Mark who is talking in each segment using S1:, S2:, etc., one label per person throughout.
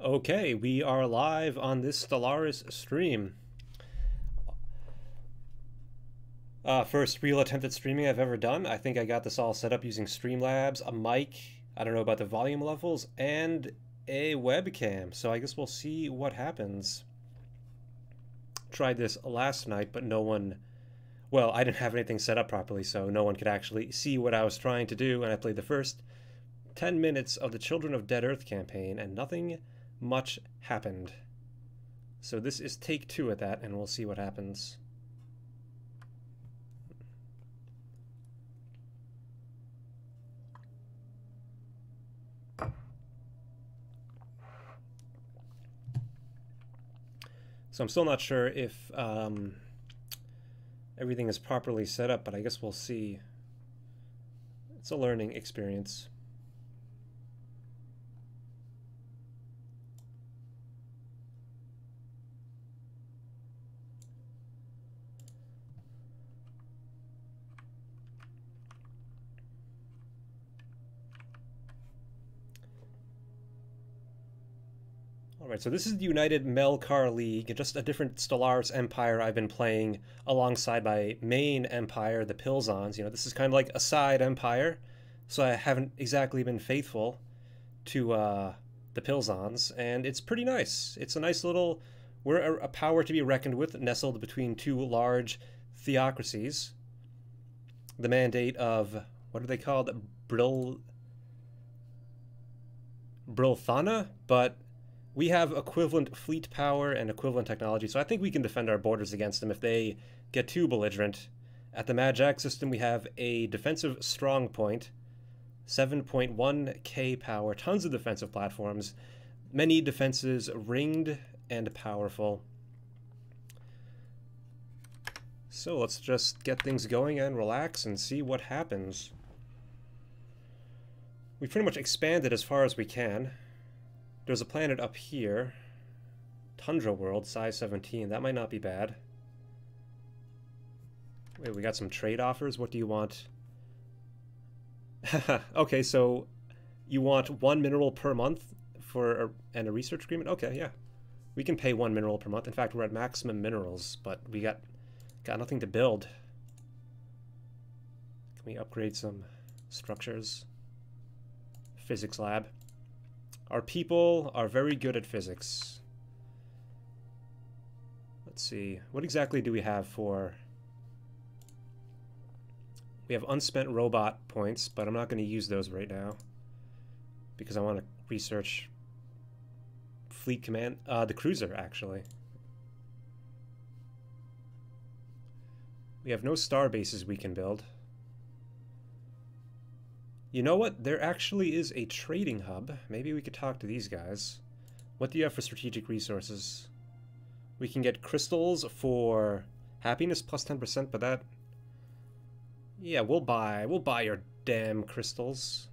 S1: Okay, we are live on this Stellaris stream. First real attempt at streaming I've ever done. I think I got this all set up using Streamlabs, a mic, I don't know about the volume levels, and a webcam. So I guess we'll see what happens. Tried this last night, but no one... Well, I didn't have anything set up properly, so no one could actually see what I was trying to do, and I played the first 10 minutes of the Children of Dead Earth campaign, and nothing much happened. So this is take 2 at that, and we'll see what happens. So I'm still not sure if everything is properly set up, but I guess we'll see. It's a learning experience. Alright, so this is the United Melkar League, just a different Stellaris empire I've been playing alongside my main empire, the Pilzons. You know, this is kind of like a side empire, so I haven't exactly been faithful to the Pilzons, and it's pretty nice. It's a nice little... We're a power to be reckoned with, nestled between two large theocracies. The mandate of... What are they called? Brilthana? But... we have equivalent fleet power and equivalent technology, so I think we can defend our borders against them if they get too belligerent. At the Magic system, we have a defensive strong point, 7.1k power, tons of defensive platforms, many defenses ringed and powerful. So let's just get things going and relax and see what happens. We've pretty much expanded as far as we can. There's a planet up here. Tundra world, size 17. That might not be bad. Wait, we got some trade offers. What do you want? Okay, so you want 1 mineral per month for and a research agreement? Okay, yeah. We can pay 1 mineral per month. In fact, we're at maximum minerals, but we got nothing to build. Can we upgrade some structures? Physics lab. Our people are very good at physics. Let's see. What exactly do we have for... We have unspent robot points, but I'm not going to use those right now because I want to research fleet command. The cruiser, actually. We have no star bases we can build. You know what? There actually is a trading hub. Maybe we could talk to these guys. What do you have for strategic resources? We can get crystals for happiness plus 10%, but that... Yeah, we'll buy your damn crystals.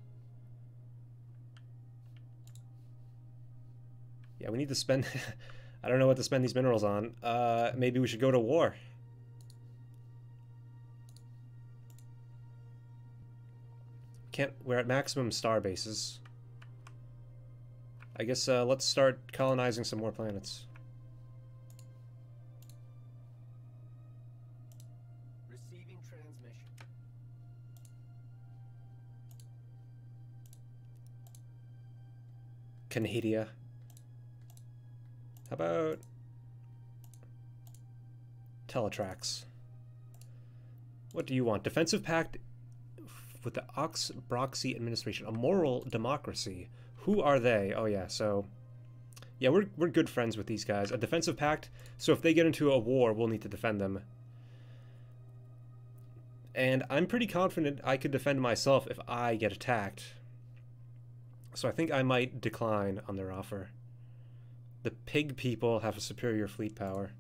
S1: Yeah, we need to spend... I don't know what to spend these minerals on. Maybe we should go to war. We're at maximum star bases. I guess let's start colonizing some more planets.
S2: Receiving transmission.
S1: Canadia. How about Teletrax? What do you want? Defensive pact with the Oxbroxy administration, a moral democracy. Who are they? Oh yeah, so yeah, we're good friends with these guys. A defensive pact, so if they get into a war, we'll need to defend them. And I'm pretty confident I could defend myself if I get attacked. So I think I might decline on their offer. The pig people have a superior fleet power.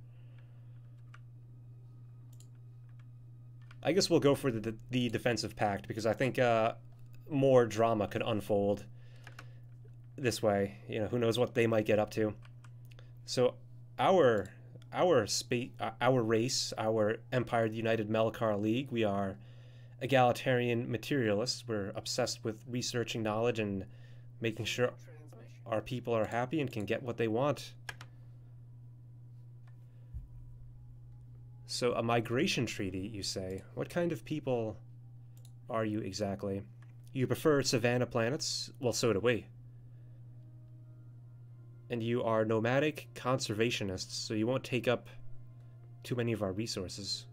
S1: I guess we'll go for the defensive pact because I think more drama could unfold this way. You know, who knows what they might get up to. So our race, our empire, the United Melkar League, we are egalitarian materialists. We're obsessed with researching knowledge and making sure our people are happy and can get what they want. So a migration treaty, you say? What kind of people are you exactly? You prefer savanna planets? Well, so do we. And you are nomadic conservationists, so you won't take up too many of our resources.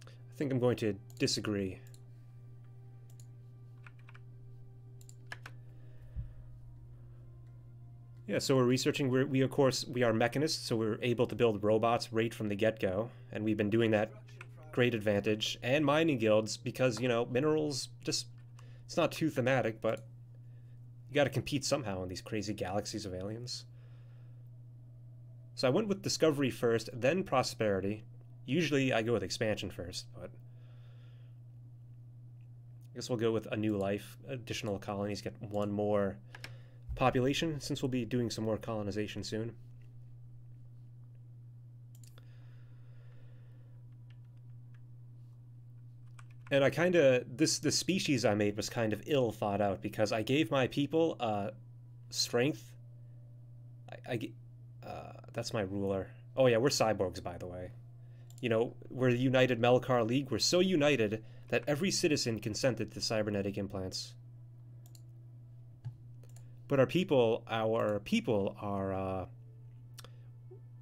S1: I think I'm going to disagree. Yeah, so we're researching. We of course, we are mechanists, so we're able to build robots right from the get-go, and we've been doing that great advantage. And mining guilds, because, you know, minerals just, it's not too thematic, but you got to compete somehow in these crazy galaxies of aliens. So I went with discovery first, then prosperity. Usually I go with expansion first, but I guess we'll go with a new life. Additional colonies get one more population, since we'll be doing some more colonization soon. And I kind of, the species I made was kind of ill thought out, because I gave my people strength. That's my ruler. Oh yeah, we're cyborgs, by the way. You know, we're the United Melkar League. We're so united that every citizen consented to cybernetic implants. But our people are,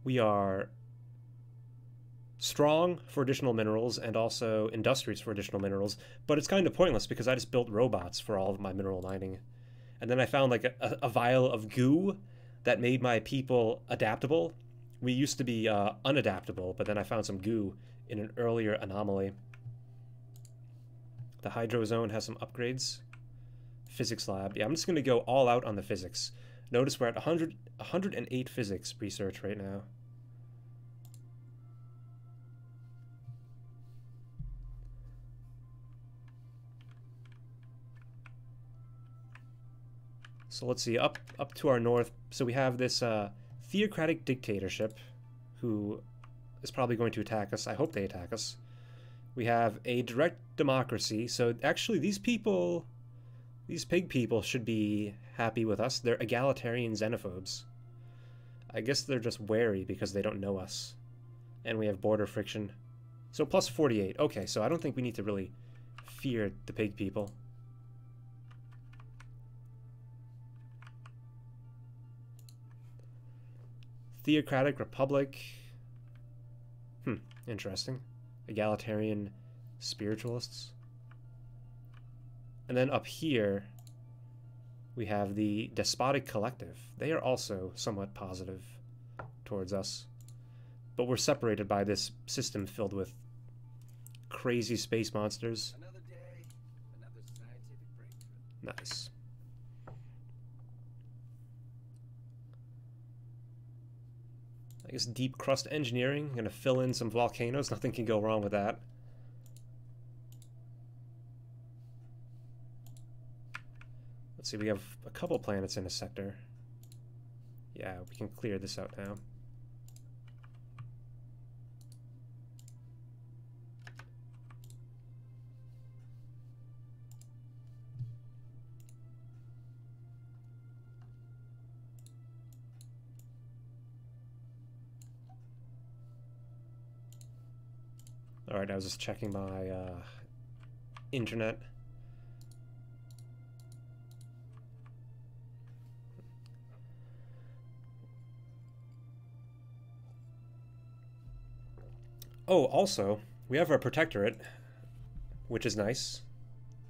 S1: we are strong for additional minerals and also industrious for additional minerals, but it's kind of pointless because I just built robots for all of my mineral mining. And then I found like a vial of goo that made my people adaptable. We used to be unadaptable, but then I found some goo in an earlier anomaly. The hydro zone has some upgrades. Physics lab. Yeah, I'm just going to go all out on the physics. Notice we're at 108 physics research right now. So let's see, up to our north. So we have this theocratic dictatorship who is probably going to attack us. I hope they attack us. We have a direct democracy. So actually these people, these pig people should be happy with us. They're egalitarian xenophobes. I guess they're just wary because they don't know us. And we have border friction. So plus 48. Okay, so I don't think we need to really fear the pig people. Theocratic Republic. Interesting. Egalitarian spiritualists. And then up here, we have the Despotic Collective. They are also somewhat positive towards us. But we're separated by this system filled with crazy space monsters.
S2: Another day, another scientific breakthrough.
S1: Nice. I guess deep crust engineering. I'm going to fill in some volcanoes. Nothing can go wrong with that. Let's see, we have a couple planets in a sector. Yeah, we can clear this out now. Alright, I was just checking my internet. Oh, also, we have our protectorate, which is nice.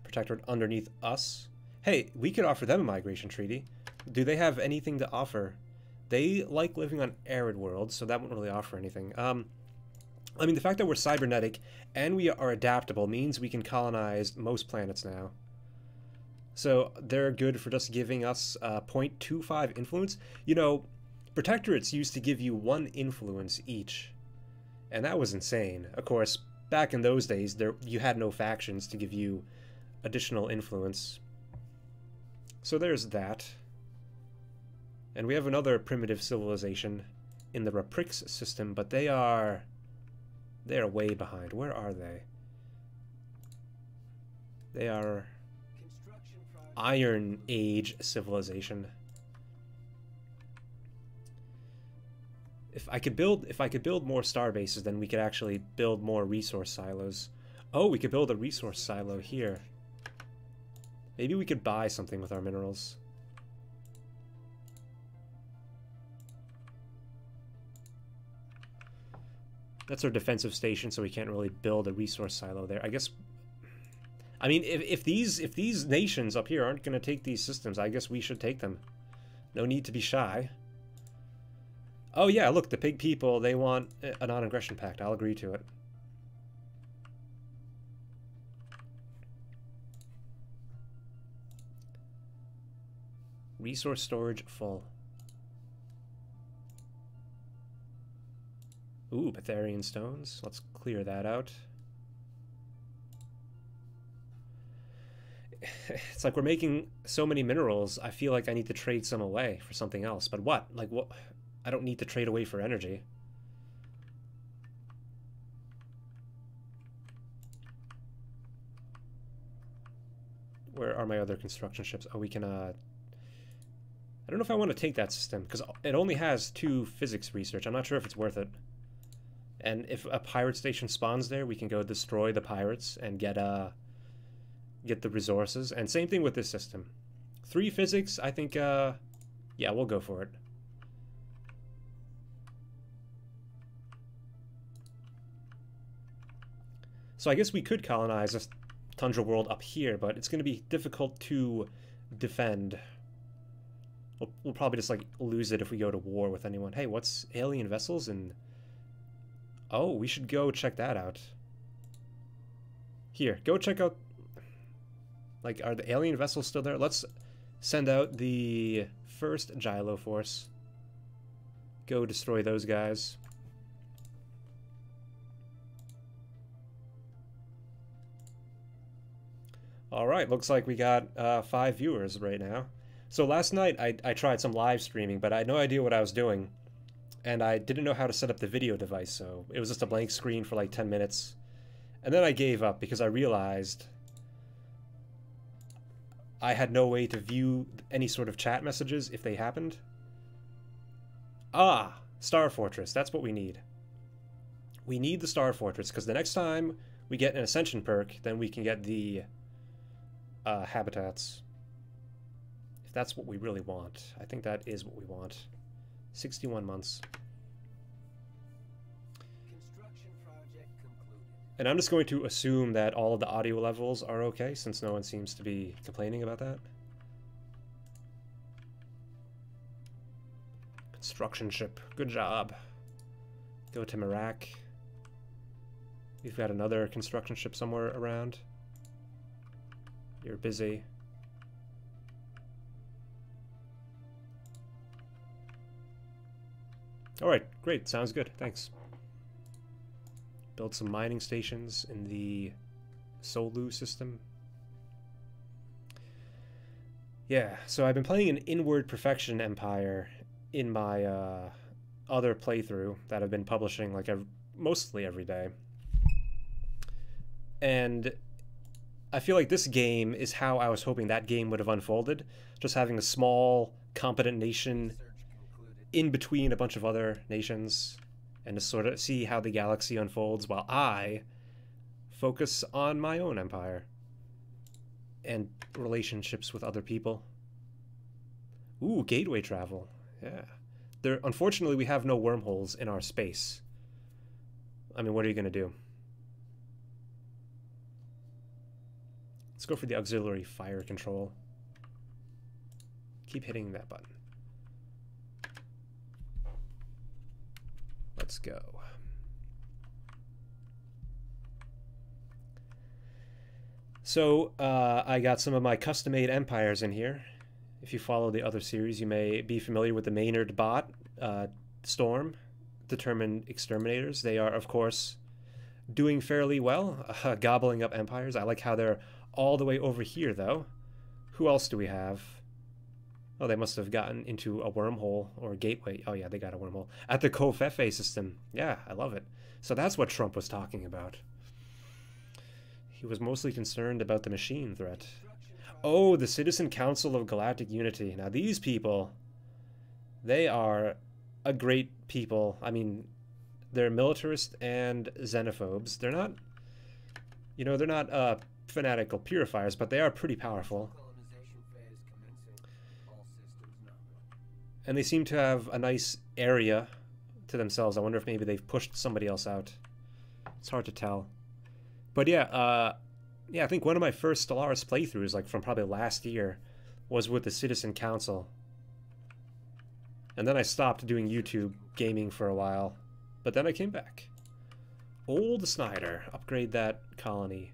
S1: Protectorate underneath us. Hey, we could offer them a migration treaty. Do they have anything to offer? They like living on arid worlds, so that wouldn't really offer anything. I mean, the fact that we're cybernetic and we are adaptable means we can colonize most planets now. So they're good for just giving us 0.25 influence. You know, protectorates used to give you 1 influence each. And that was insane. Of course, back in those days, you had no factions to give you additional influence. So there's that. And we have another primitive civilization in the Raprix system, but they're way behind. Where are they? They are...
S2: Construction
S1: Iron Age civilization. If I could build more star bases, then we could actually build more resource silos. Oh, we could build a resource silo here. Maybe we could buy something with our minerals. That's our defensive station, so we can't really build a resource silo there. I guess. I mean, if these nations up here aren't going to take these systems, I guess we should take them. No need to be shy. Oh yeah, look, the pig people, they want a non-aggression pact. I'll agree to it. Resource storage full. Ooh, Betharian stones. Let's clear that out. It's like we're making so many minerals, I feel like I need to trade some away for something else. But what? Like what? I don't need to trade away for energy. Where are my other construction ships? Oh, we can, I don't know if I want to take that system, because it only has 2 physics research. I'm not sure if it's worth it. And if a pirate station spawns there, we can go destroy the pirates and get the resources. And same thing with this system. 3 physics, I think, yeah, we'll go for it. So I guess we could colonize a tundra world up here, but it's going to be difficult to defend. We'll probably just, like, lose it if we go to war with anyone. Hey, what's alien vessels? And oh, we should go check that out. Here, go check out... Like, are the alien vessels still there? Let's send out the first Gylo force. Go destroy those guys. Alright, looks like we got 5 viewers right now. So last night I tried some live streaming, but I had no idea what I was doing. And I didn't know how to set up the video device, so it was just a blank screen for like 10 minutes. And then I gave up because I realized I had no way to view any sort of chat messages if they happened. Ah, Star Fortress, that's what we need. We need the Star Fortress, because the next time we get an Ascension perk, then we can get the habitats. If that's what we really want. I think that is what we want. 61 months.
S2: Construction project concluded.
S1: And I'm just going to assume that all of the audio levels are okay, since no one seems to be complaining about that. Construction ship. Good job. Go to Merak. We've got another construction ship somewhere around. You're busy. Alright, great. Sounds good. Thanks. Build some mining stations in the Solu system. Yeah, so I've been playing an Inward Perfection Empire in my other playthrough that I've been publishing like mostly every day. And I feel like this game is how I was hoping that game would have unfolded. Just having a small, competent nation in between a bunch of other nations and to sort of see how the galaxy unfolds while I focus on my own empire and relationships with other people. Ooh, gateway travel. Yeah. Unfortunately, we have no wormholes in our space. I mean, what are you going to do? Let's go for the auxiliary fire control. Keep hitting that button. Let's go. So, I got some of my custom-made empires in here. If you follow the other series, you may be familiar with the Maynard bot, Storm, Determined Exterminators. They are, of course, doing fairly well, gobbling up empires. I like how they're all the way over here, though. Who else do we have? Oh, they must have gotten into a wormhole or a gateway. Oh, yeah, they got a wormhole. At the Kofefe system. Yeah, I love it. So that's what Trump was talking about. He was mostly concerned about the machine threat. Oh, the Citizen Council of Galactic Unity. Now these people, they are a great people. I mean, they're militarist and xenophobes. They're not, you know, they're not fanatical purifiers, but they are pretty powerful. And they seem to have a nice area to themselves. I wonder if maybe they've pushed somebody else out. It's hard to tell. But yeah, I think one of my first Stellaris playthroughs, like from probably last year, was with the Citizen Council. And then I stopped doing YouTube gaming for a while. But then I came back. Old Snyder. Upgrade that colony.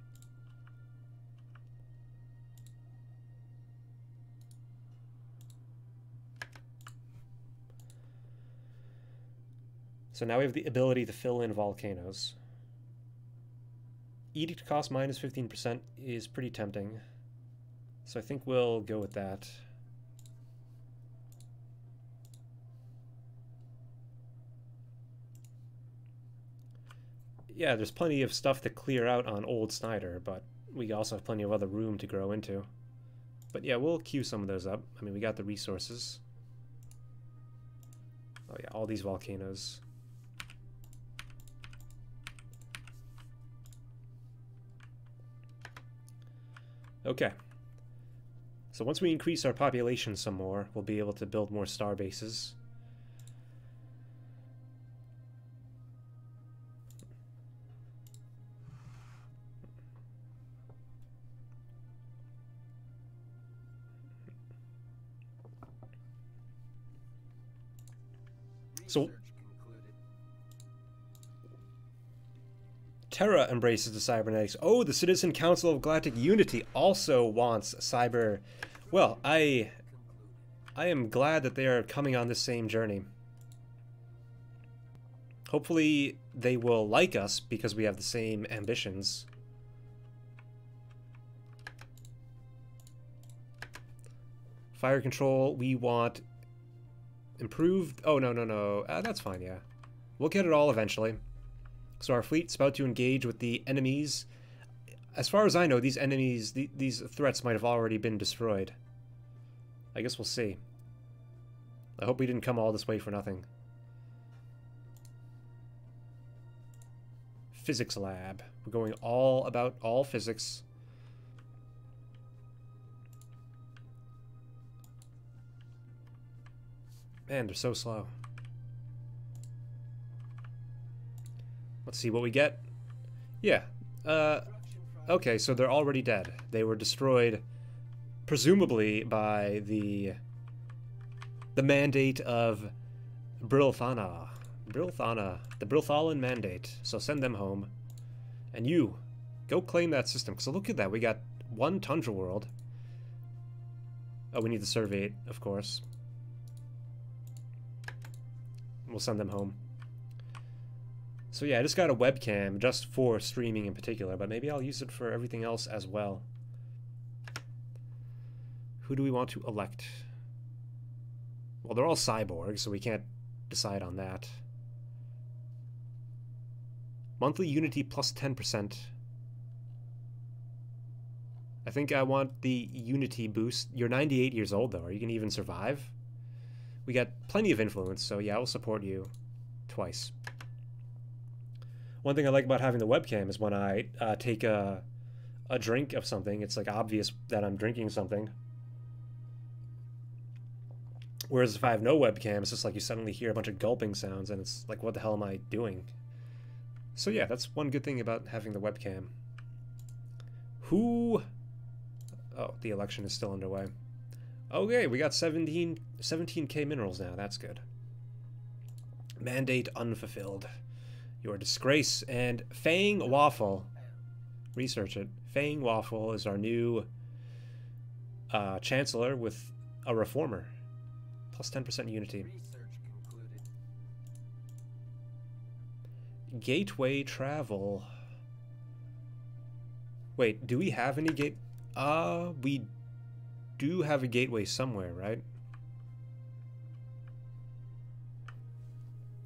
S1: So now we have the ability to fill in volcanoes. Edict cost minus 15% is pretty tempting. So I think we'll go with that. Yeah, there's plenty of stuff to clear out on Old Snyder, but we also have plenty of other room to grow into. But yeah, we'll queue some of those up. I mean, we got the resources. Oh yeah, all these volcanoes. Okay. So once we increase our population some more, we'll be able to build more star bases. So Terra embraces the cybernetics. Oh, the Citizen Council of Galactic Unity also wants cyber. Well, I am glad that they are coming on the same journey. Hopefully they will like us because we have the same ambitions. Fire control, we want improved. Oh, no. That's fine, yeah. We'll get it all eventually. So our fleet's about to engage with the enemies. As far as I know, these enemies, these threats might have already been destroyed. I guess we'll see. I hope we didn't come all this way for nothing. Physics lab. We're going all about all physics. Man, they're so slow. Let's see what we get. Yeah. Okay, so they're already dead. They were destroyed, presumably by the mandate of Brilthana. The Brilthalan mandate. So send them home. And you, go claim that system. So look at that. We got one Tundra world. Oh, we need to survey it, of course. We'll send them home. So yeah, I just got a webcam just for streaming in particular, but maybe I'll use it for everything else as well. Who do we want to elect? Well, they're all cyborgs, so we can't decide on that. Monthly Unity plus 10%. I think I want the Unity boost. You're 98 years old, though. Are you going to even survive? We got plenty of influence, so yeah, I'll support you twice. One thing I like about having the webcam is when I take a drink of something, it's like obvious that I'm drinking something. Whereas if I have no webcam, it's just like you suddenly hear a bunch of gulping sounds and it's like, what the hell am I doing? So yeah, that's one good thing about having the webcam. Who... Oh, the election is still underway. Okay, we got 17k minerals now. That's good. Mandate unfulfilled. Your disgrace. And Fang Waffle. Research it. Fang Waffle is our new chancellor with a reformer. Plus 10% unity. Gateway travel. Wait, do we have any gate? We do have a gateway somewhere, right?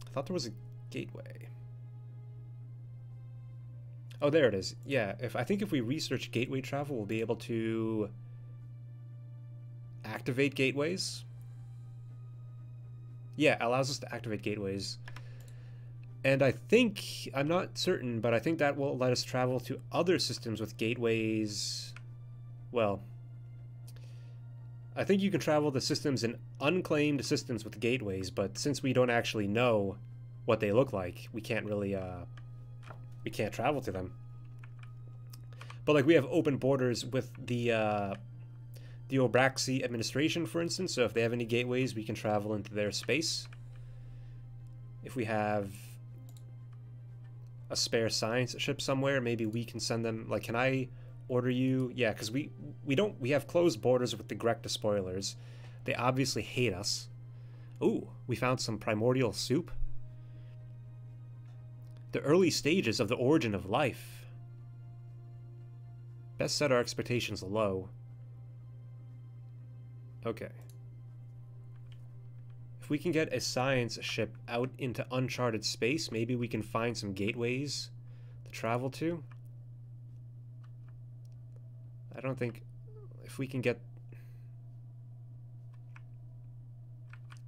S1: I thought there was a gateway. Oh, there it is. Yeah, I think if we research gateway travel, we'll be able to activate gateways. Yeah, allows us to activate gateways. And I think, I'm not certain, but I think that will let us travel to other systems with gateways. Well, I think you can travel to systems in unclaimed systems with gateways, but since we don't actually know what they look like, we can't really, we can't travel to them. But like we have open borders with the Obraxi administration, for instance, so if they have any gateways, we can travel into their space. If we have a spare science ship somewhere, maybe we can send them, like, can I order you? Yeah, because we have closed borders with the Grek despoilers. They obviously hate us. Ooh, we found some primordial soup. The early stages of the origin of life. Best set our expectations low. Okay. If we can get a science ship out into uncharted space, maybe we can find some gateways to travel to. I don't think... If we can get...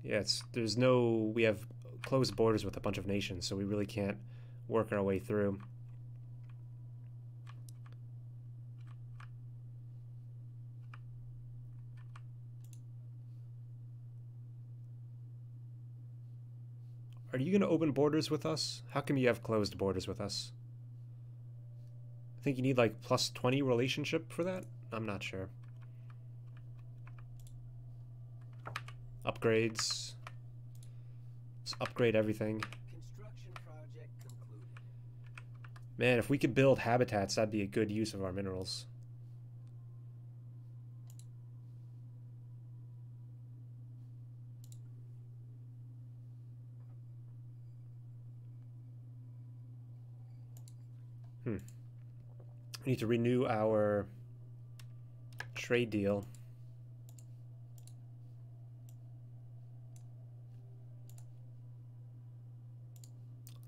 S1: Yeah, there's no... We have closed borders with a bunch of nations, so we really can't work our way through. Are you going to open borders with us? How come you have closed borders with us? I think you need like plus 20 relationship for that? I'm not sure. Upgrades. Let's upgrade everything.
S2: Construction project concluded.
S1: Man, if we could build habitats, that'd be a good use of our minerals. We need to renew our trade deal.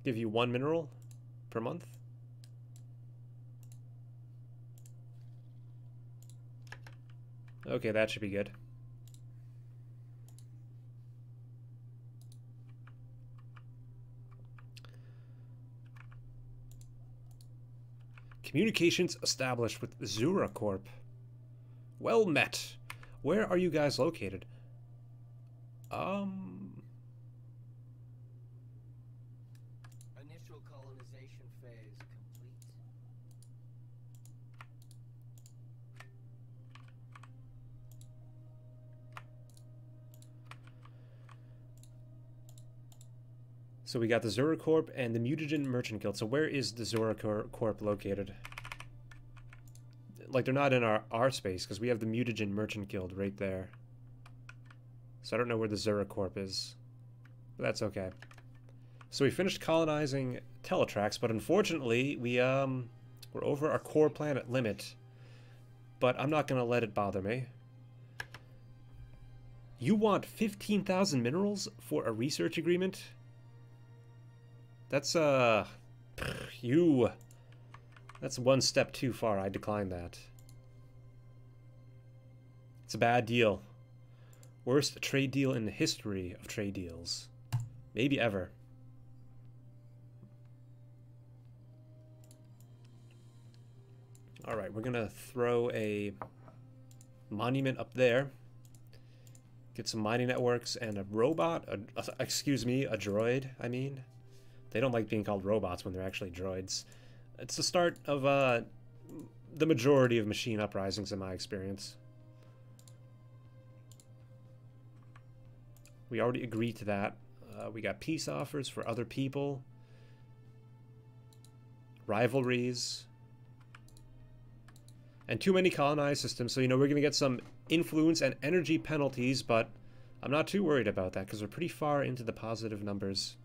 S1: Give you 1 mineral per month. Okay, that should be good. Communications established with Zura Corp. Well met. Where are you guys located?
S2: Initial colonization phase complete.
S1: So we got the Zura Corp and the Mutagen Merchant Guild. So where is the Zura Corp located? Like, they're not in our space, because we have the Mutagen Merchant Guild right there. So I don't know where the Zura Corp is. But that's okay. So we finished colonizing Teletrax, but unfortunately, we're over our core planet limit. But I'm not going to let it bother me. You want 15,000 minerals for a research agreement? That's, that's one step too far. I decline that. It's a bad deal. Worst trade deal in the history of trade deals. Maybe ever. Alright, we're gonna throw a monument up there. Get some mining networks and a robot. Excuse me, a droid, I mean. They don't like being called robots when they're actually droids. It's the start of the majority of machine uprisings in my experience. We already agreed to that. We got peace offers for other people. Rivalries. And too many colonized systems, so, you know, we're going to get some influence and energy penalties, but I'm not too worried about that because we're pretty far into the positive numbers.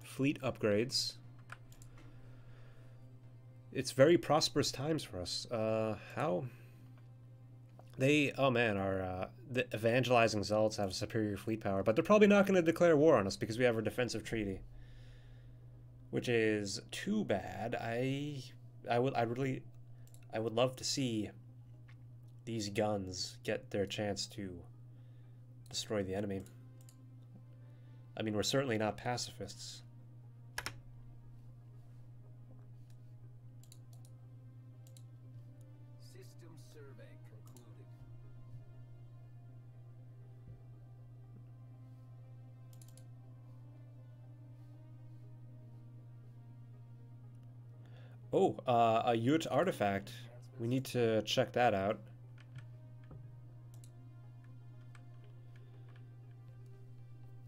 S1: Fleet upgrades. It's very prosperous times for us. How? They, oh man, our the evangelizing zealots have superior fleet power, but they're probably not going to declare war on us because we have our defensive treaty, which is too bad. I would love to see these guns get their chance to destroy the enemy. I mean, we're certainly not pacifists.
S2: System survey concluded.
S1: Oh, a Yurt artifact. We need to check that out.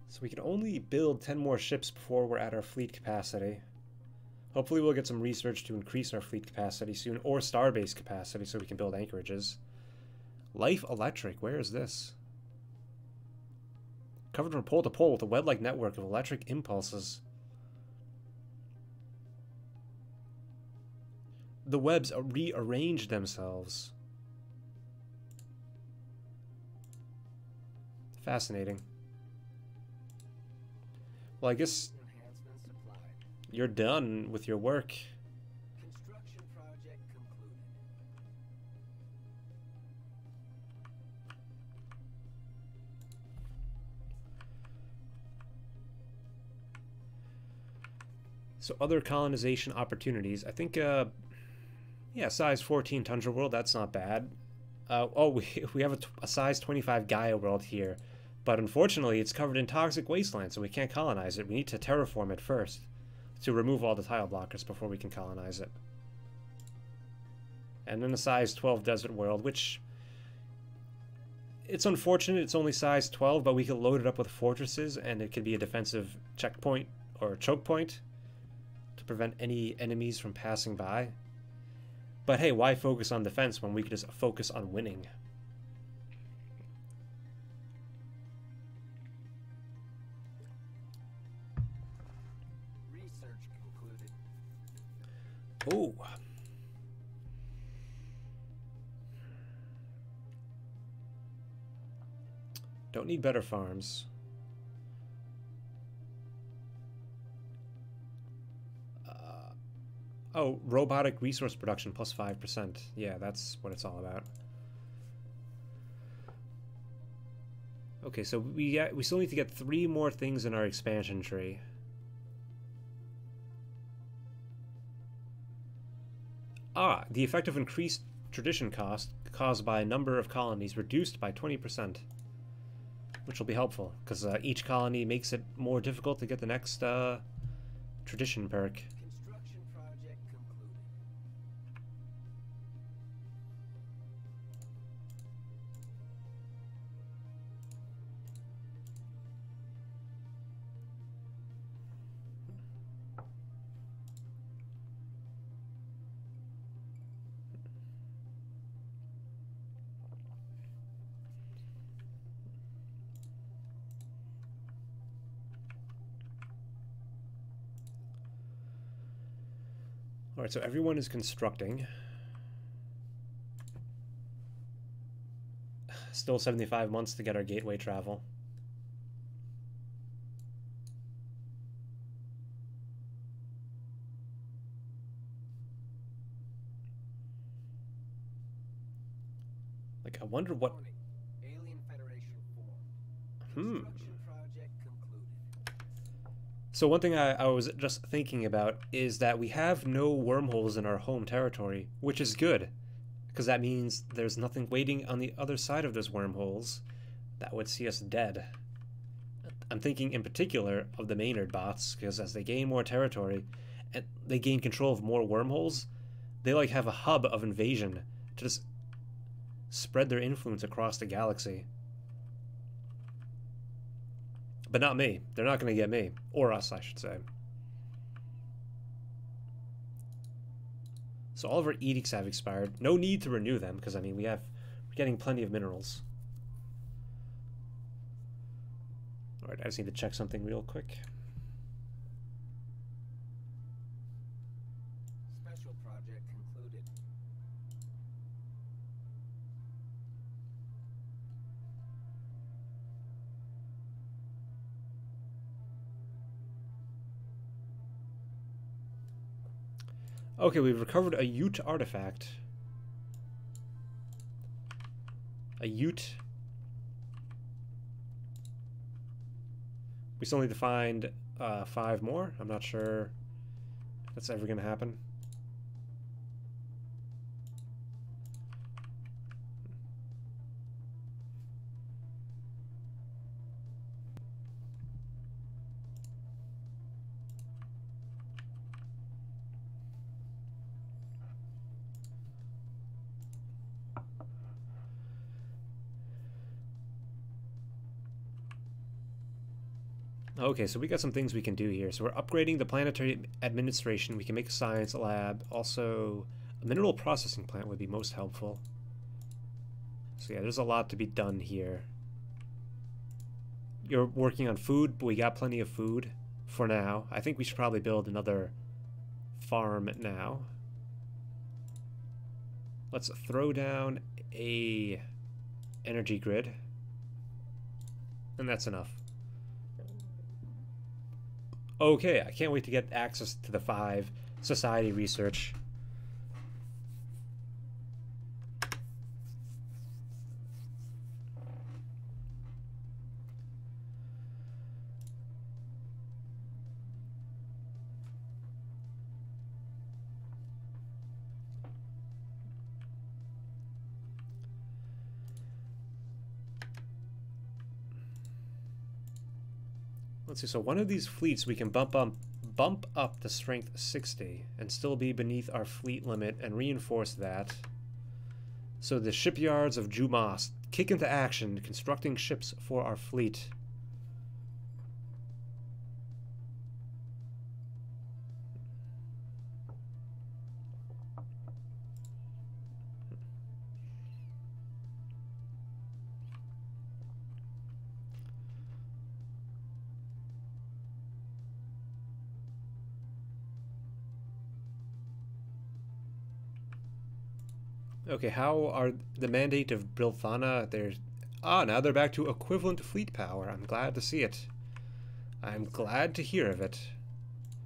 S1: So we can only build 10 more ships before we're at our fleet capacity. Hopefully we'll get some research to increase our fleet capacity soon, or starbase capacity, so we can build anchorages. Life Electric, where is this? Covered from pole to pole with a web-like network of electric impulses. The webs rearrange themselves. Fascinating. Well, I guess
S2: Enhancements applied.
S1: you're done with your work.
S2: Construction project concluded.
S1: So other colonization opportunities. I think, yeah, size 14 Tundra World, that's not bad. We have a size 25 Gaia World here. But unfortunately, it's covered in toxic wasteland, so we can't colonize it. We need to terraform it first to remove all the tile blockers before we can colonize it. And then a size 12 desert world, which... it's unfortunate it's only size 12, but we can load it up with fortresses, and it could be a defensive checkpoint or choke point to prevent any enemies from passing by. But hey, why focus on defense when we could just focus on winning?
S2: Research concluded.
S1: Oh. Don't need better farms. Oh, robotic resource production plus 5%. Yeah, that's what it's all about. Okay, so we still need to get 3 more things in our expansion tree. Ah, the effect of increased tradition cost caused by a number of colonies reduced by 20%, which will be helpful because each colony makes it more difficult to get the next tradition perk.
S2: Construction project concluded.
S1: Alright, so everyone is constructing. Still 75 months to get our gateway travel. Like, I wonder what...
S2: Warning. Alien Federation formed.
S1: Hmm.
S2: Construction project concluded.
S1: So one thing I was just thinking about is that we have no wormholes in our home territory, which is good, because that means there's nothing waiting on the other side of those wormholes that would see us dead. I'm thinking in particular of the Maynard bots, because as they gain more territory and they gain control of more wormholes, they like have a hub of invasion to just spread their influence across the galaxy. But not me. They're not going to get me. Or us, I should say. So all of our edicts have expired. No need to renew them, because, I mean, we're getting plenty of minerals. Alright, I just need to check something real quick.
S2: Special project concluded.
S1: Okay, we've recovered a Ute artifact. A Ute. We still need to find 5 more. I'm not sure if that's ever going to happen. Okay, so we got some things we can do here. So we're upgrading the planetary administration. We can make a science lab. Also, a mineral processing plant would be most helpful. So yeah, there's a lot to be done here. You're working on food, but we got plenty of food for now. I think we should probably build another farm now. Let's throw down a energy grid. And that's enough. Okay, I can't wait to get access to the 5 society research. Let's see, so one of these fleets we can bump up to strength 60 and still be beneath our fleet limit and reinforce that. So the shipyards of Jumas kick into action, constructing ships for our fleet. Okay, how are the mandate of Brilthana? Now they're back to equivalent fleet power. I'm glad to see it. I'm glad to hear of it.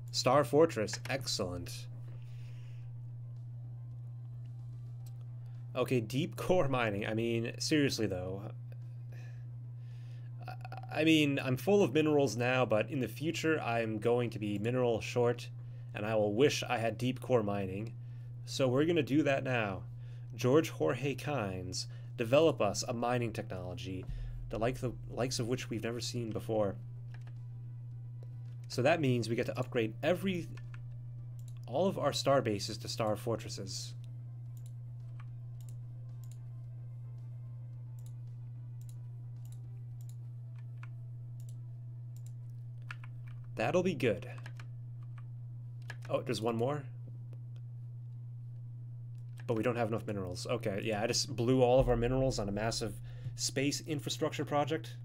S1: Star Fortress, excellent. Okay, deep core mining. I mean, seriously though. I mean, I'm full of minerals now, but in the future I'm going to be mineral short, and I will wish I had deep core mining. So we're going to do that now. George Jorge Kynes, develop us a mining technology, the likes of which we've never seen before. So that means we get to upgrade all of our star bases to star fortresses. That'll be good. Oh, there's one more? But we don't have enough minerals. Okay, yeah, I just blew all of our minerals on a massive space infrastructure project.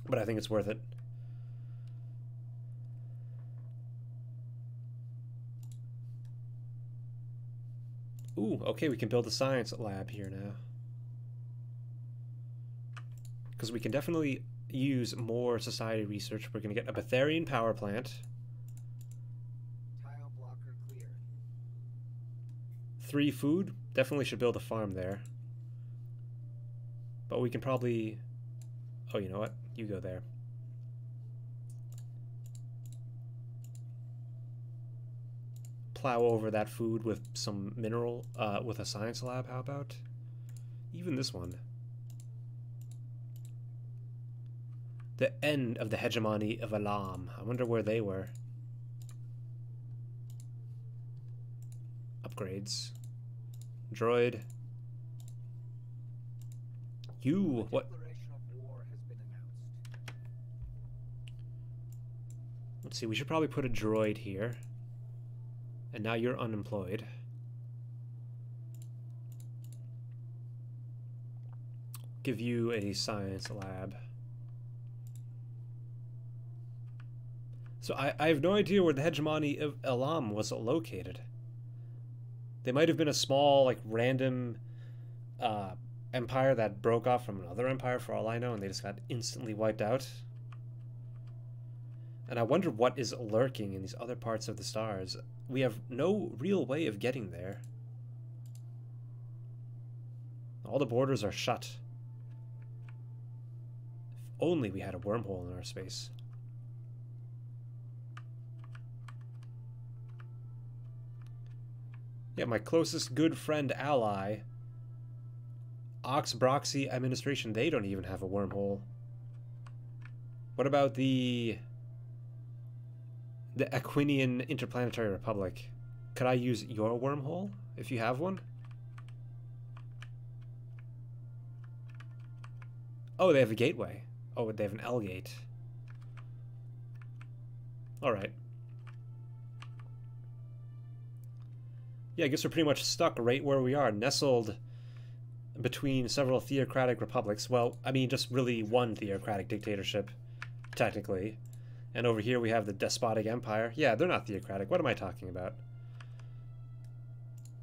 S1: But I think it's worth it. Ooh, okay, we can build a science lab here now. Because we can definitely use more society research. We're going to get a Betharian power plant.
S2: Tile blocker clear.
S1: 3 food. Definitely should build a farm there. But we can probably... Oh, you know what? You go there. Plow over that food with some mineral, with a science lab, how about? Even this one. The end of the hegemony of Alam. I wonder where they were. Upgrades. Droid. You, what?
S2: Declaration of war has been announced.
S1: Let's see, we should probably put a droid here. And now you're unemployed. Give you a science lab. So I have no idea where the hegemony of Elam was located. They might have been a small, like, random empire that broke off from another empire for all I know, and they just got instantly wiped out. And I wonder what is lurking in these other parts of the stars. We have no real way of getting there. All the borders are shut. If only we had a wormhole in our space. Yeah, my closest good friend ally, Oxbroxy Administration, they don't even have a wormhole. What about the Aquinian Interplanetary Republic? Could I use your wormhole if you have one? Oh, they have a gateway. Oh, they have an L gate. Alright. Yeah, I guess we're pretty much stuck right where we are, nestled between several theocratic republics. Well, I mean, just really one theocratic dictatorship, technically. And over here we have the despotic empire. Yeah, they're not theocratic. What am I talking about?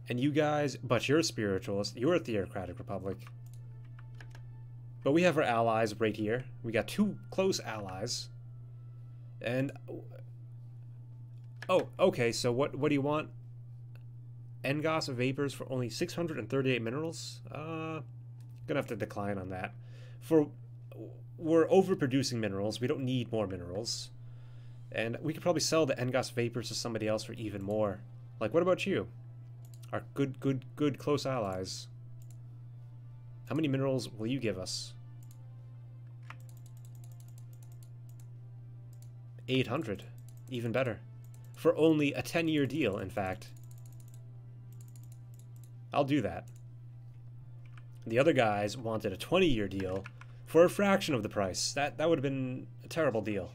S1: And you guys, but you're spiritualist. You're a theocratic republic. But we have our allies right here. We got two close allies. And... oh, okay, so what do you want? Engos vapors for only 638 minerals? Gonna have to decline on that. We're overproducing minerals. We don't need more minerals. And we could probably sell the Engos vapors to somebody else for even more. Like, what about you? Our good close allies. How many minerals will you give us? 800. Even better. For only a 10-year deal, in fact. I'll do that. The other guys wanted a 20-year deal for a fraction of the price. That would have been a terrible deal.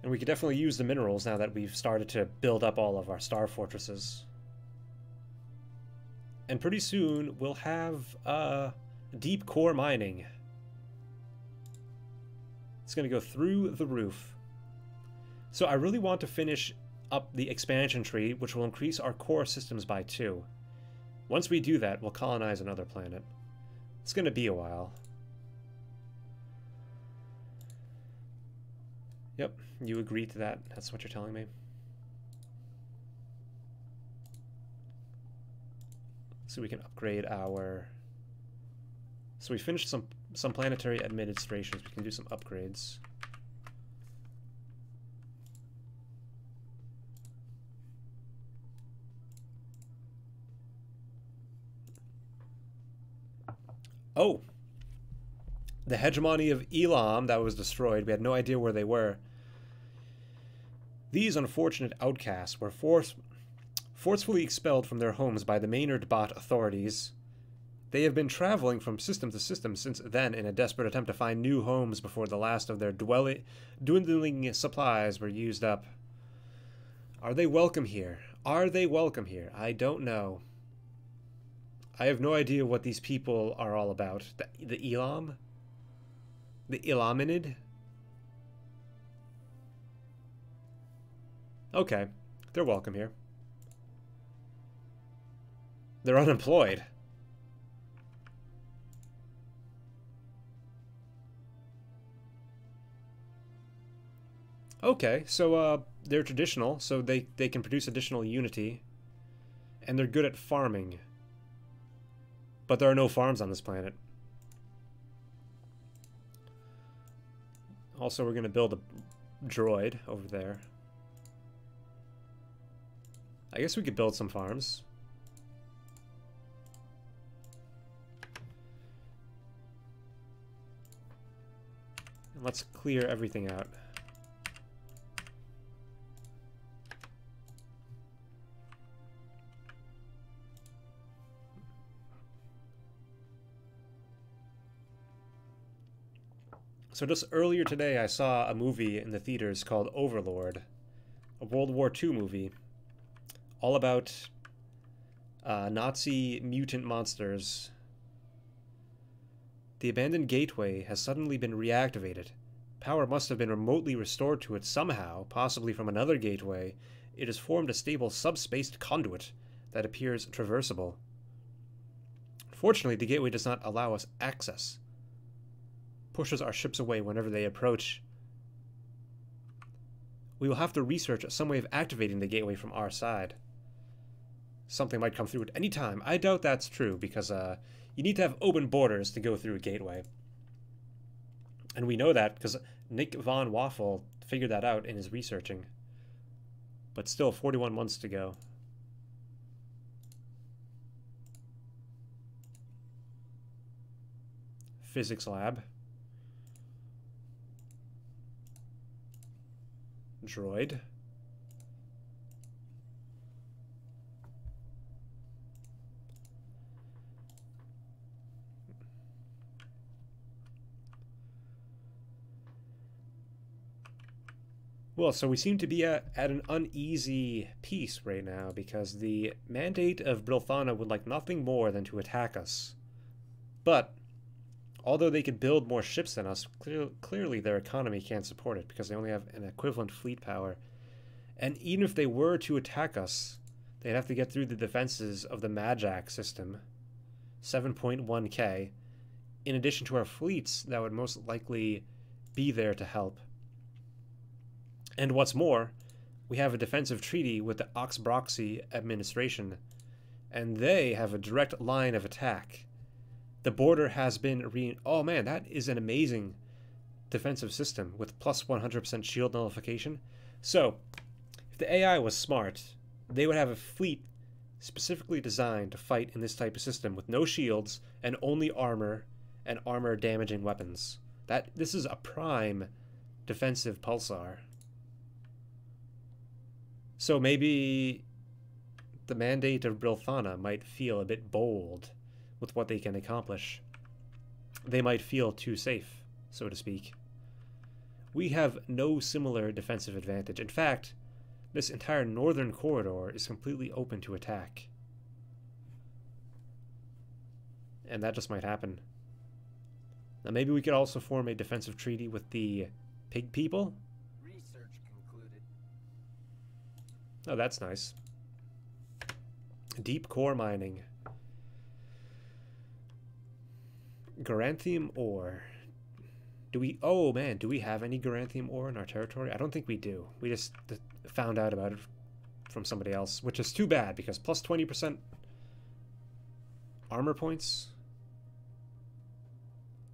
S1: And we could definitely use the minerals now that we've started to build up all of our star fortresses. And pretty soon we'll have deep core mining. It's going to go through the roof. So I really want to finish up the expansion tree, which will increase our core systems by 2. Once we do that, we'll colonize another planet. It's going to be a while. Yep, you agree to that. That's what you're telling me. So we can upgrade our... So we finished some planetary administrations. We can do some upgrades. Oh! The hegemony of Elam that was destroyed. We had no idea where they were. These unfortunate outcasts were forcefully expelled from their homes by the Maynard Bot authorities. They have been traveling from system to system since then in a desperate attempt to find new homes before the last of their dwindling supplies were used up. Are they welcome here? Are they welcome here? I don't know. I have no idea what these people are all about. The Elam? The Elaminid? Okay, they're welcome here. They're unemployed. Okay, so they're traditional, so they can produce additional unity. And they're good at farming. But there are no farms on this planet. Also, we're going to build a droid over there. I guess we could build some farms. And let's clear everything out. So just earlier today, I saw a movie in the theaters called Overlord, a World War II movie, all about Nazi mutant monsters. The abandoned gateway has suddenly been reactivated. Power must have been remotely restored to it somehow, possibly from another gateway. It has formed a stable subspaced conduit that appears traversable. Fortunately, the gateway does not allow us access. Pushes our ships away whenever they approach. We will have to research some way of activating the gateway from our side. Something might come through at any time. I doubt that's true, because you need to have open borders to go through a gateway. And we know that because Nick Von Waffle figured that out in his researching. But still, 41 months to go. Physics lab. Droid. Well, so we seem to be at an uneasy piece right now, because the mandate of Brilthana would like nothing more than to attack us. But, although they could build more ships than us, clearly their economy can't support it, because they only have an equivalent fleet power. And even if they were to attack us, they'd have to get through the defenses of the Majak system, 7.1k, in addition to our fleets that would most likely be there to help. And what's more, we have a defensive treaty with the Oxbroxy administration, and they have a direct line of attack. The border has been oh man, that is an amazing defensive system with plus 100% shield nullification. So, if the AI was smart, they would have a fleet specifically designed to fight in this type of system with no shields and only armor and armor damaging weapons. This is a prime defensive pulsar. So maybe the mandate of Brilthana might feel a bit bold with what they can accomplish. They might feel too safe, so to speak. We have no similar defensive advantage. In fact, this entire northern corridor is completely open to attack. And that just might happen. Now maybe we could also form a defensive treaty with the pig people? Oh, that's nice. Deep core mining. Garanthium ore. Do we... Oh, man. Do we have any Garanthium ore in our territory? I don't think we do. We just found out about it from somebody else, which is too bad, because plus 20% armor points.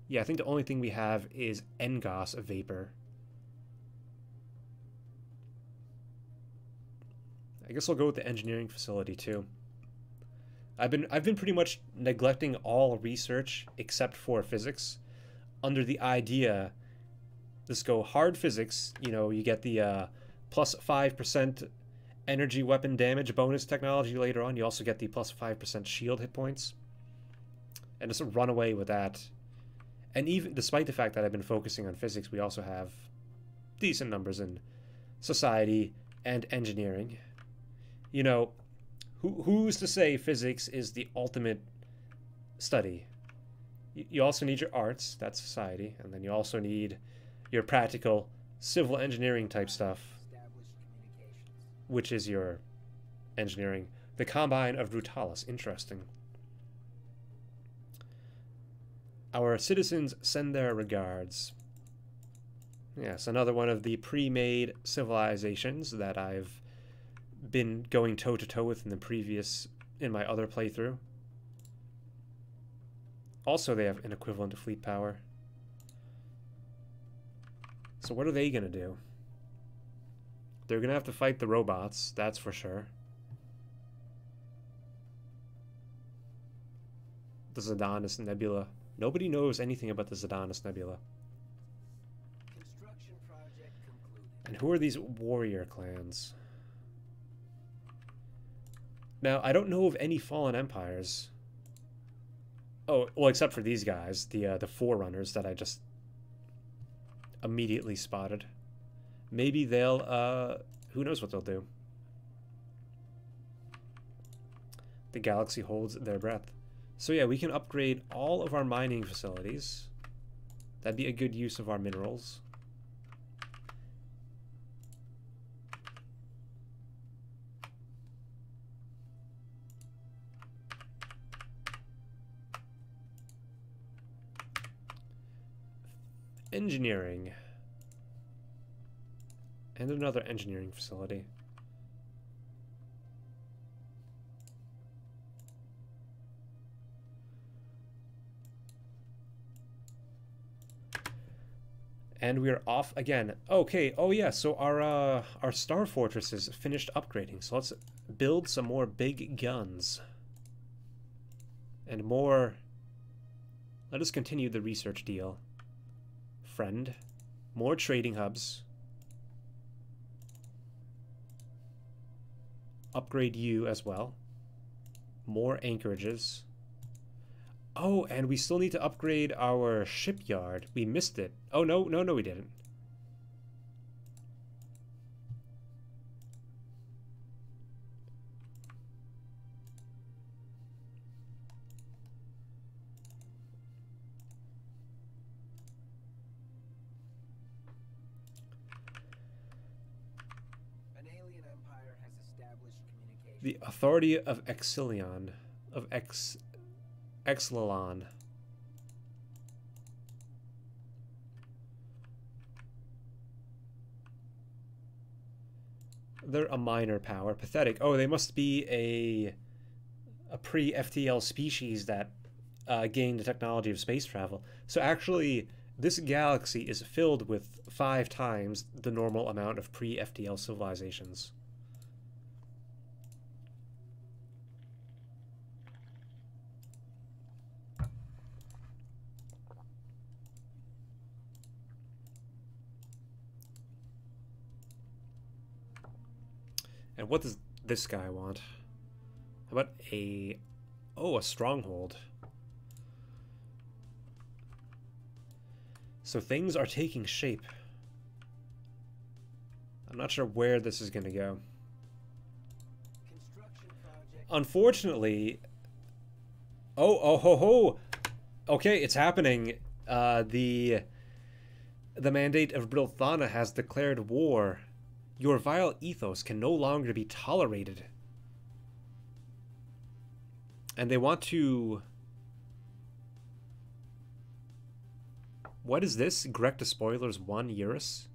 S1: Yeah, I think the only thing we have is Engos Vapor. I guess I'll go with the engineering facility too. I've been pretty much neglecting all research except for physics, under the idea, let's go hard physics. You know, you get the plus 5% energy weapon damage bonus technology later on. You also get the plus 5% shield hit points, and just run away with that. And even despite the fact that I've been focusing on physics, we also have decent numbers in society and engineering. You know, who's to say physics is the ultimate study? You also need your arts, that's society, and then you also need your practical civil engineering type stuff, which is your engineering. The Combine of Brutalis, interesting. Our citizens send their regards. Yes, another one of the pre-made civilizations that I've been going toe-to-toe with in my other playthrough. Also, they have an equivalent to fleet power. So what are they gonna do? They're gonna have to fight the robots, that's for sure. The Zadanis Nebula. Nobody knows anything about the Zadanis Nebula.
S2: Construction project concluded.
S1: And who are these warrior clans? Now, I don't know of any fallen empires. Oh, well, except for these guys, the Forerunners that I just immediately spotted. Maybe they'll, who knows what they'll do. The galaxy holds their breath. So yeah, we can upgrade all of our mining facilities. That'd be a good use of our minerals. engineering. And another engineering facility. And we're off again. Okay, oh yeah, so our star fortress is finished upgrading. So let's build some more big guns. And more... Let us continue the research deal. Friend. More trading hubs. Upgrade you as well. More anchorages. Oh, and we still need to upgrade our shipyard. We missed it. Oh, no, we didn't.
S2: An alien empire has established communication.
S1: The authority of Exilion. Of Exlalon. They're a minor power. Pathetic. Oh, they must be a pre-FTL species that gained the technology of space travel. So actually, this galaxy is filled with 5 times the normal amount of pre-FTL civilizations. And what does this guy want? How about a... Oh, a stronghold. So things are taking shape. I'm not sure where this is going to go. Unfortunately... Oh, ho, ho! Okay, it's happening. The mandate of Brilthana has declared war. Your vile ethos can no longer be tolerated. And they want to... What is this? Grecta Spoilers 1 Eurus?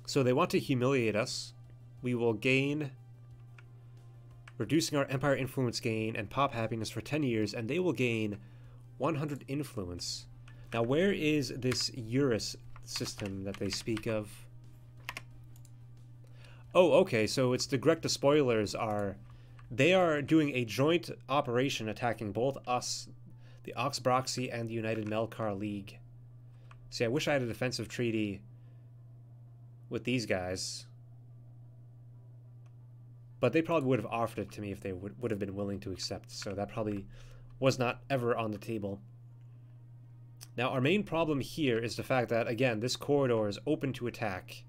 S1: So they want to humiliate us. We will gain... reducing our empire influence gain and pop happiness for 10 years, and they will gain 100 influence. Now, where is this Eurus system that they speak of? Oh, okay, so it's the Grecta Spoilers are... They are doing a joint operation attacking both us, the Oxbroxy, and the United Melkar League. See, I wish I had a defensive treaty with these guys. But they probably would have offered it to me if they would have been willing to accept. So that probably was not ever on the table. Now, our main problem here is the fact that, again, this corridor is open to attack.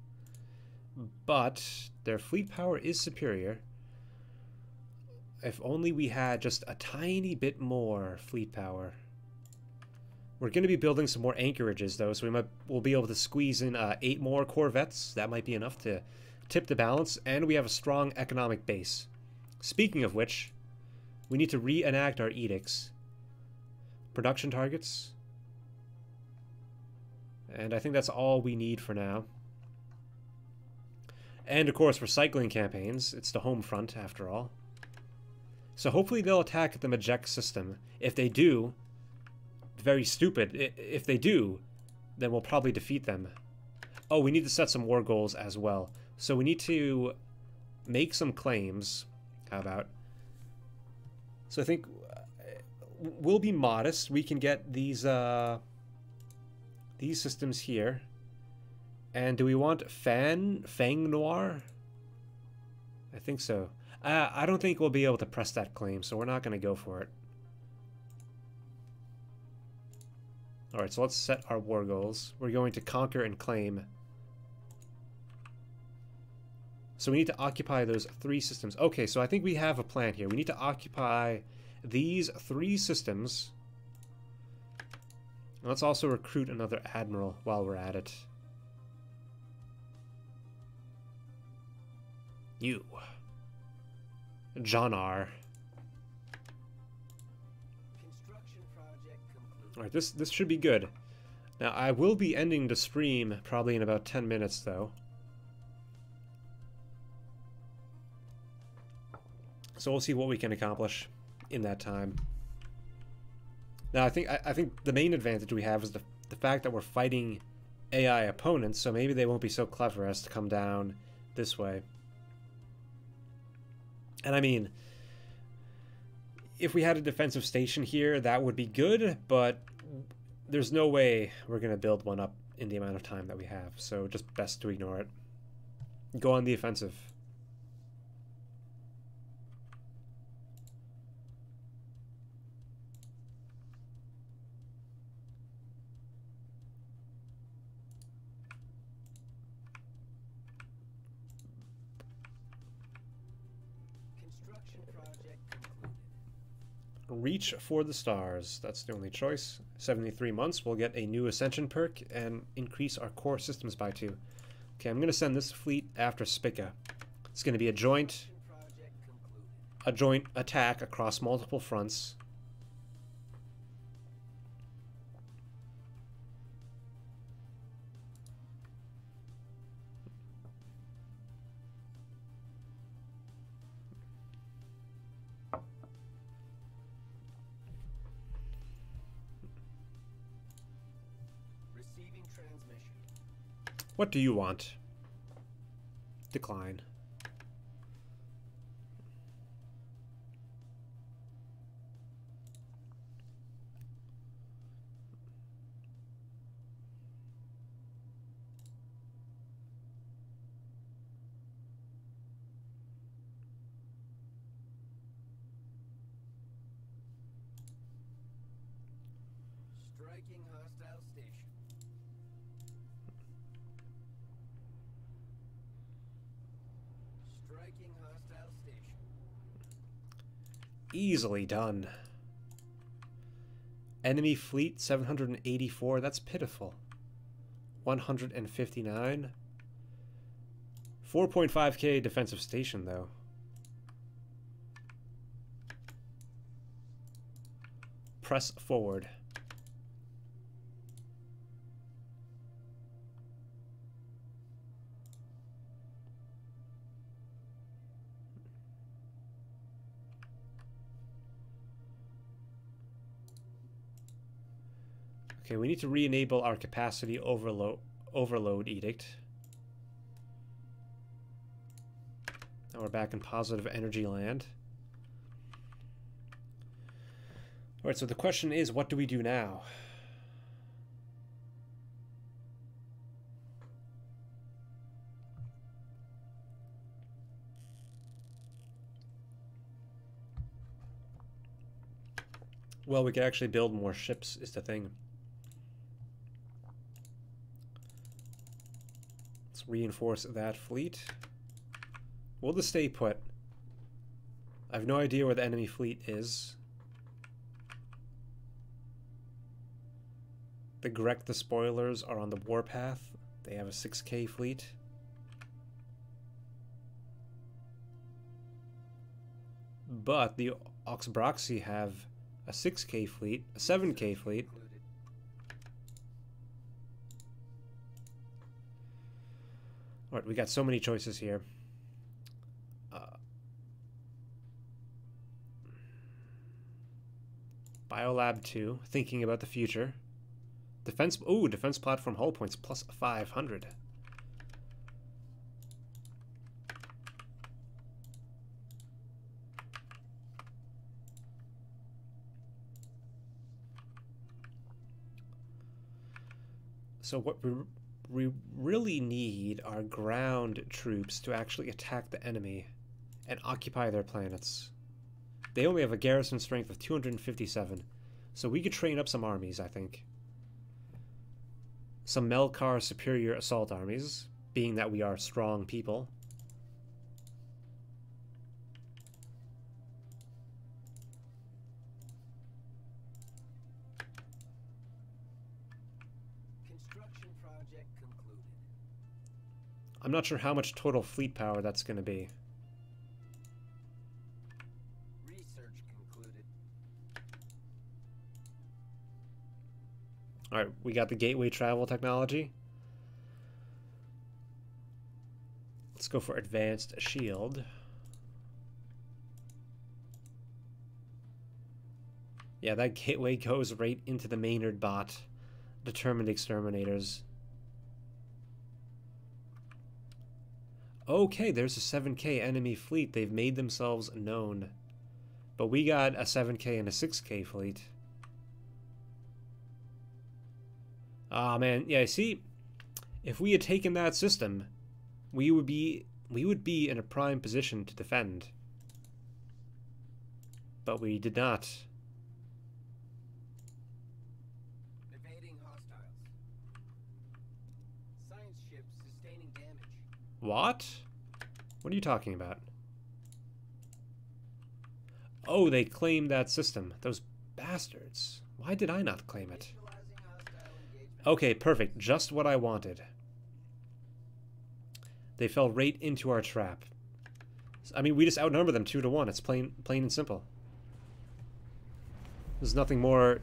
S1: But their fleet power is superior. If only we had just a tiny bit more fleet power. We're going to be building some more anchorages, though, so we'll be able to squeeze in 8 more corvettes. That might be enough to tip the balance, and we have a strong economic base. Speaking of which, we need to reenact our edicts. Production targets. And I think that's all we need for now. And of course, recycling campaigns. It's the home front, after all. So hopefully they'll attack the Majek system. If they do, very stupid. If they do, then we'll probably defeat them. Oh, we need to set some war goals as well. So we need to make some claims. How about? So I think we'll be modest. We can get these systems here. And do we want Fang Noir? I think so. I don't think we'll be able to press that claim, so we're not going to go for it. Alright, so let's set our war goals. We're going to conquer and claim. So we need to occupy those 3 systems. Okay, so I think we have a plan here. We need to occupy these 3 systems. And let's also recruit another admiral while we're at it. You. Jonar.
S2: Construction project complete.
S1: Alright, this should be good. Now, I will be ending the stream probably in about 10 minutes, though. So we'll see what we can accomplish in that time. Now, I think the main advantage we have is the fact that we're fighting AI opponents, so maybe they won't be so clever as to come down this way. And I mean, if we had a defensive station here, that would be good, but there's no way we're going to build one up in the amount of time that we have, so just best to ignore it. Go on the offensive.
S2: Construction project concluded.
S1: Reach for the stars. That's the only choice. 73 months, we'll get a new ascension perk and increase our core systems by 2. Okay, I'm going to send this fleet after Spica. It's going to be a joint
S2: Project concluded.
S1: attack across multiple fronts.
S2: Receiving transmission.
S1: What do you want? Decline.
S2: Striking hostile station. Striking hostile station.
S1: Easily done. Enemy fleet 784. That's pitiful. 159. 4.5k defensive station, though. Press forward. Okay, we need to re-enable our capacity overload edict. Now we're back in positive energy land. Alright, so the question is, what do we do now? Well, we could actually build more ships, is the thing. Let's reinforce that fleet. We'll just stay put. I have no idea where the enemy fleet is. The Grek the Spoilers are on the warpath. They have a 6k fleet. But the Oxbroxy have a 6k fleet, a 7k fleet. Alright, we got so many choices here. Biolab 2, thinking about the future. Defense, ooh, defense platform hull points plus 500. So what we really need are ground troops to actually attack the enemy and occupy their planets. They only have a garrison strength of 257, so we could train up some armies, I think. Some Melkar superior assault armies, being that we are strong people.
S2: Construction project concluded.
S1: I'm not sure how much total fleet power that's going to be. Alright, we got the gateway travel technology. Let's go for advanced shield. Yeah, that gateway goes right into the Maynard bot. Determined exterminators. Okay, there's a 7K enemy fleet. They've made themselves known. But we got a 7K and a 6K fleet. Ah, man. Yeah, see, if we had taken that system, we would be in a prime position to defend. But we did not.
S2: Evading hostiles. Science ship sustaining damage.
S1: What? What are you talking about? Oh, they claimed that system. Those bastards. Why did I not claim it? Okay, perfect. Just what I wanted. They fell right into our trap. I mean, we just outnumber them 2-1. It's plain and simple. There's nothing more...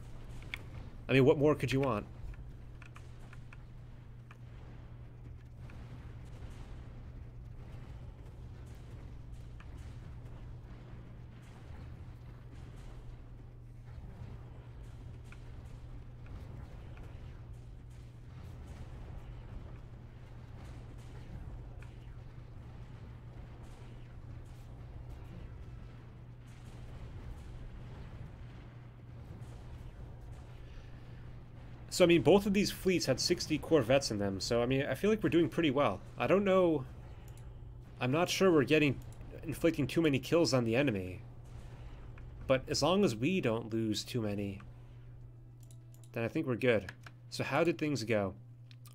S1: I mean, what more could you want? So, I mean, both of these fleets had 60 corvettes in them, so, I mean, I feel like we're doing pretty well. I don't know... I'm not sure we're inflicting too many kills on the enemy. But as long as we don't lose too many, then I think we're good. So how did things go?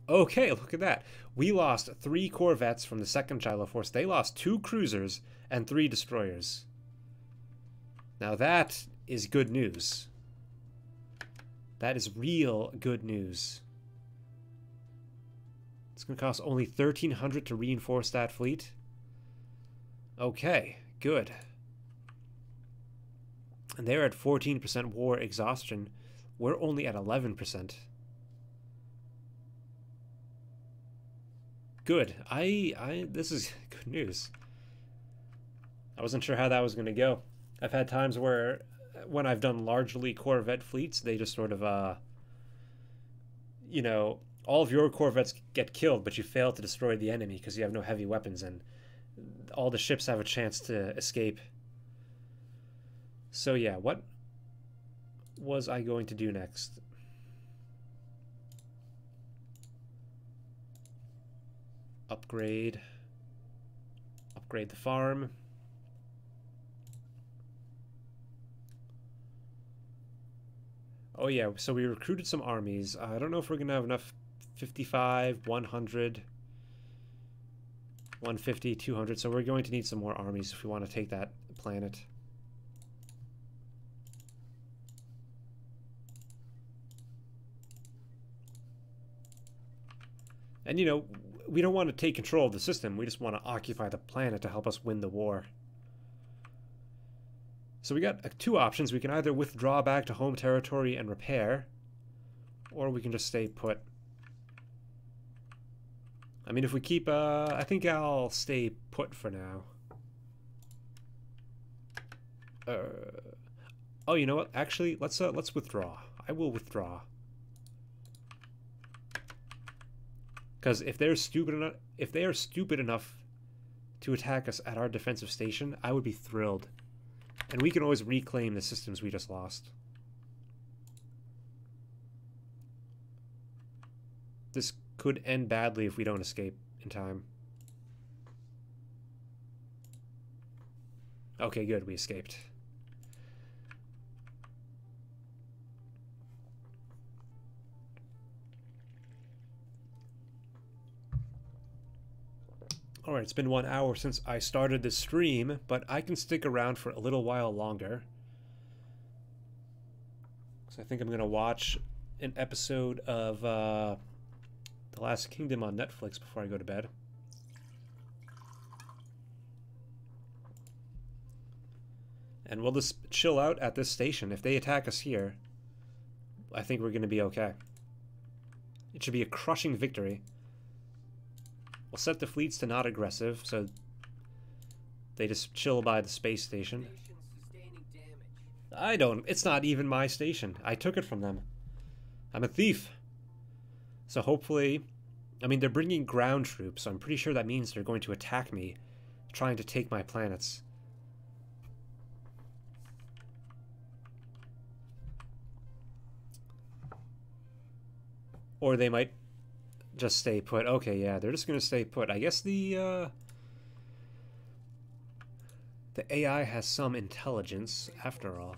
S1: Okay, look at that. We lost 3 corvettes from the 2nd Gylo Force. They lost 2 cruisers and 3 destroyers. Now that is good news. That is real good news. It's going to cost only 1,300 to reinforce that fleet. Okay, good. And they're at 14% war exhaustion. We're only at 11%. Good. This is good news. I wasn't sure how that was going to go. I've had times where when I've done largely Corvette fleets, they just sort of, you know, all of your Corvettes get killed, but you fail to destroy the enemy because you have no heavy weapons, and all the ships have a chance to escape. So yeah, what was I going to do next? Upgrade the farm. Oh yeah, so we recruited some armies. I don't know if we're gonna have enough. 55, 100, 150, 200. So we're going to need some more armies if we want to take that planet. And you know, we don't want to take control of the system. We just want to occupy the planet to help us win the war. So we got 2 options. We can either withdraw back to home territory and repair, or we can just stay put. I mean, if we keep, I think I'll stay put for now. Oh, you know what? Actually, let's withdraw. I will withdraw. Because if they are stupid enough to attack us at our defensive station, I would be thrilled. And we can always reclaim the systems we just lost. This could end badly if we don't escape in time. Okay, good, we escaped. Alright, it's been 1 hour since I started this stream, but I can stick around for a little while longer. So I think I'm going to watch an episode of The Last Kingdom on Netflix before I go to bed. And we'll just chill out at this station. If they attack us here, I think we're going to be okay. It should be a crushing victory. We'll set the fleets to not aggressive, so they just chill by the space station. I don't. It's not even my station. I took it from them. I'm a thief. So hopefully... I mean, they're bringing ground troops, so I'm pretty sure that means they're going to attack me, trying to take my planets. Or they might just stay put. Okay, yeah, they're just going to stay put. I guess the AI has some intelligence, after all.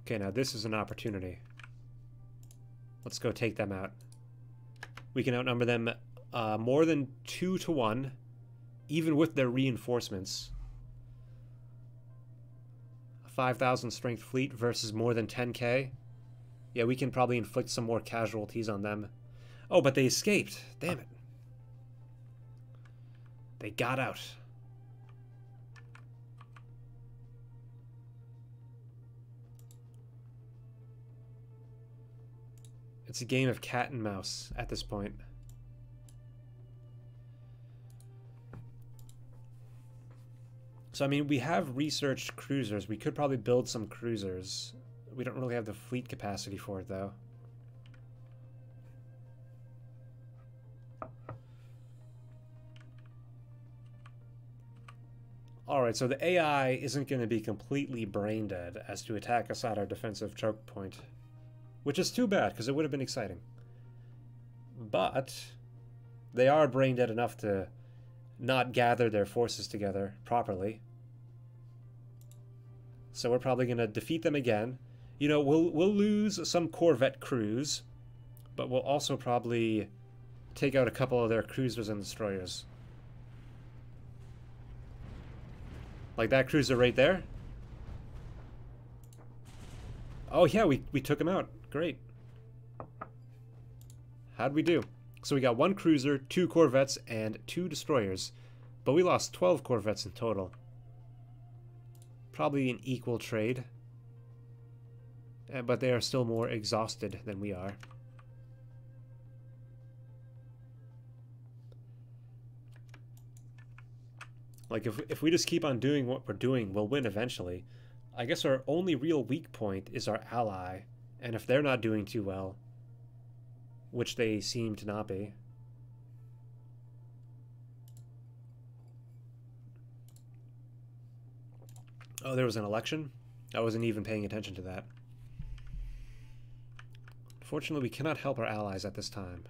S1: Okay, now this is an opportunity. Let's go take them out. We can outnumber them more than 2 to 1, even with their reinforcements. A 5,000 strength fleet versus more than 10k. Yeah, we can probably inflict some more casualties on them. Oh, but they escaped. Damn it. They got out. It's a game of cat and mouse at this point. So, I mean, we have researched cruisers. We could probably build some cruisers. We don't really have the fleet capacity for it, though. Alright, so the AI isn't going to be completely brain dead as to attack us at our defensive choke point. Which is too bad, because it would have been exciting. But they are brain dead enough to not gather their forces together properly. So we're probably going to defeat them again. You know, we'll lose some Corvette crews, but we'll also probably take out a couple of their cruisers and destroyers. Like that cruiser right there. Oh yeah, we took him out. Great. How'd we do? So we got 1 cruiser, 2 corvettes, and 2 destroyers. But we lost 12 corvettes in total. Probably an equal trade. But they are still more exhausted than we are. Like, if we just keep on doing what we're doing, we'll win eventually. I guess our only real weak point is our ally. And if they're not doing too well, which they seem to not be. Oh, there was an election? I wasn't even paying attention to that. Unfortunately, we cannot help our allies at this time.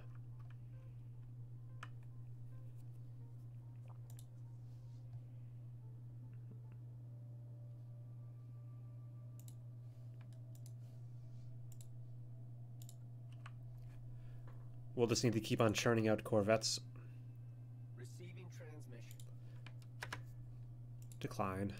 S1: We'll just need to keep on churning out corvettes.
S2: Receiving transmission.
S1: Decline.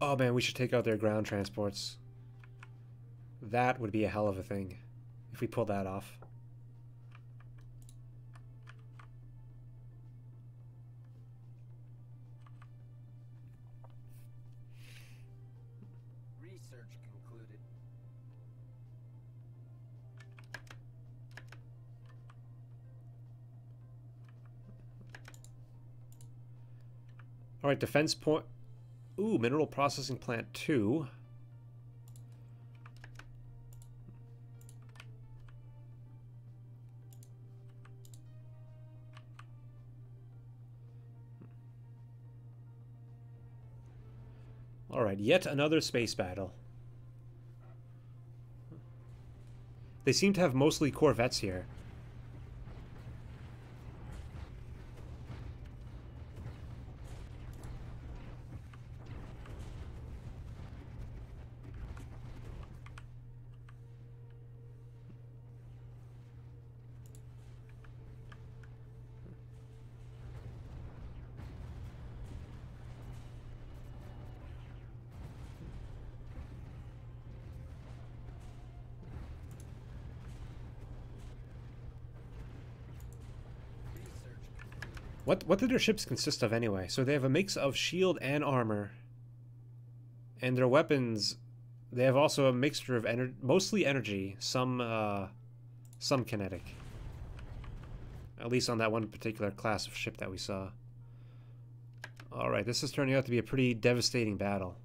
S1: Oh man, we should take out their ground transports. That would be a hell of a thing if we pull that off.
S2: Research concluded.
S1: Alright, defense point. Ooh, mineral processing plant 2. Alright, yet another space battle. They seem to have mostly corvettes here. What do their ships consist of anyway? So they have a mix of shield and armor. And their weapons, they have also a mixture of mostly energy, some kinetic. At least on that one particular class of ship that we saw. Alright, this is turning out to be a pretty devastating battle.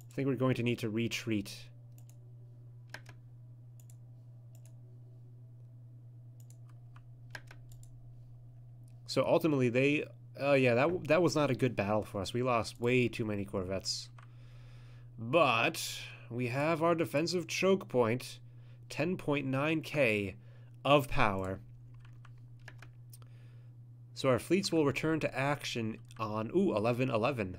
S1: I think we're going to need to retreat. So ultimately they... yeah, that was not a good battle for us. We lost way too many corvettes. But we have our defensive choke point, 10.9k of power. So our fleets will return to action on 11/11,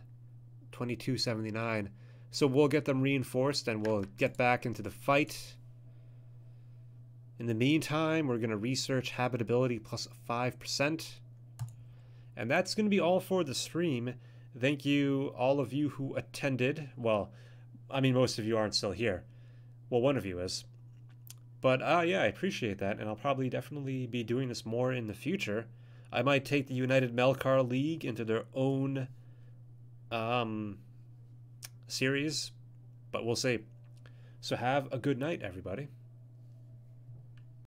S1: 2279. So we'll get them reinforced and we'll get back into the fight. In the meantime, we're going to research habitability plus 5%. And that's going to be all for the stream. Thank you, all of you who attended. Well, I mean, most of you aren't still here. Well, one of you is. But, yeah, I appreciate that. And I'll probably definitely be doing this more in the future. I might take the United Melkar League into their own series. But we'll see. So have a good night, everybody.